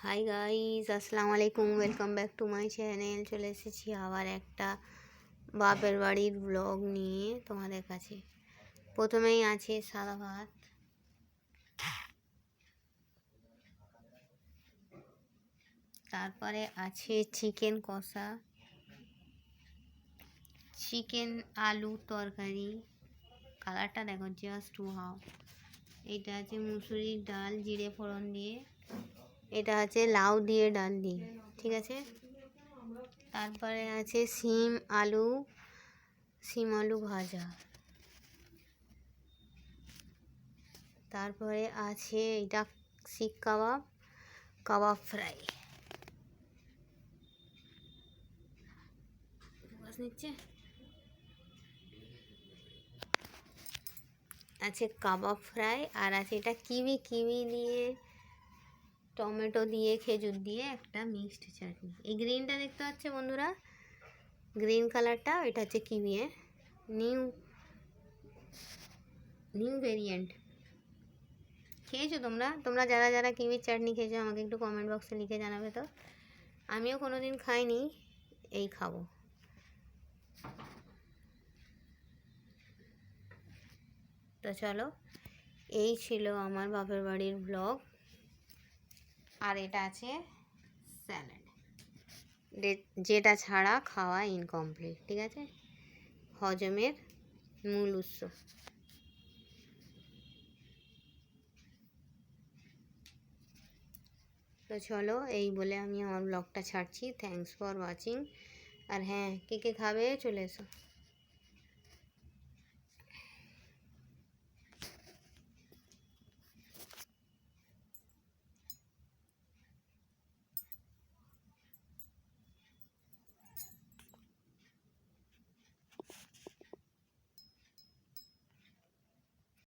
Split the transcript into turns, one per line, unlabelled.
Hi guys, আসসালামু আলাইকুম। Welcome back to my channel. চলে এসেছি আবার একটা বাপের বাড়ির ব্লগ নিয়ে তোমাদের কাছে। প্রথমেই আছে সাদা ভাত, তারপরে আছে চিকেন কষা, চিকেন আলু তরকারি, কালারটা দেখো জাস্ট ওয়াও। এটা আছে মুসুরির ডাল জিরে ফোড়ন দিয়ে, এটা আছে লাউ দিয়ে ডাল দিয়ে, ঠিক আছে। তারপরে আছে সিম আলু ভাজা, তারপরে আছে এটা শিক কাবাব ফ্রাই। নিচ্ছে আছে কাবাব ফ্রাই, আর আছে এটা কিউই দিয়ে টমেটো দিয়ে খেজুর দিয়ে একটা মিক্সড চাটনি। এই গ্রিনটা দেখতে পাচ্ছে বন্ধুরা, গ্রিন কালারটা, এটা হচ্ছে কিউই নিউ ভেরিয়েন্ট। খেয়েছো তোমরা যারা যারা কিউইর চাটনি খেয়েছো আমাকে একটু কমেন্ট বক্সে লিখে জানাবে তো। আমিও কোনো দিন খাইনি, এই খাবো। তো চলো, এই ছিল আমার বাপের বাড়ির ব্লগ। আর এটা আছে স্যালাড, যেটা ছাড়া খাওয়া ইনকমপ্লিট, ঠিক আছে, হজমের মূল উৎস। তো চলো, এই বলে আমি আমার ব্লগটা ছাড়ছি। Thanks for watching. আর হ্যাঁ, কে কে খাবে চলে এসো।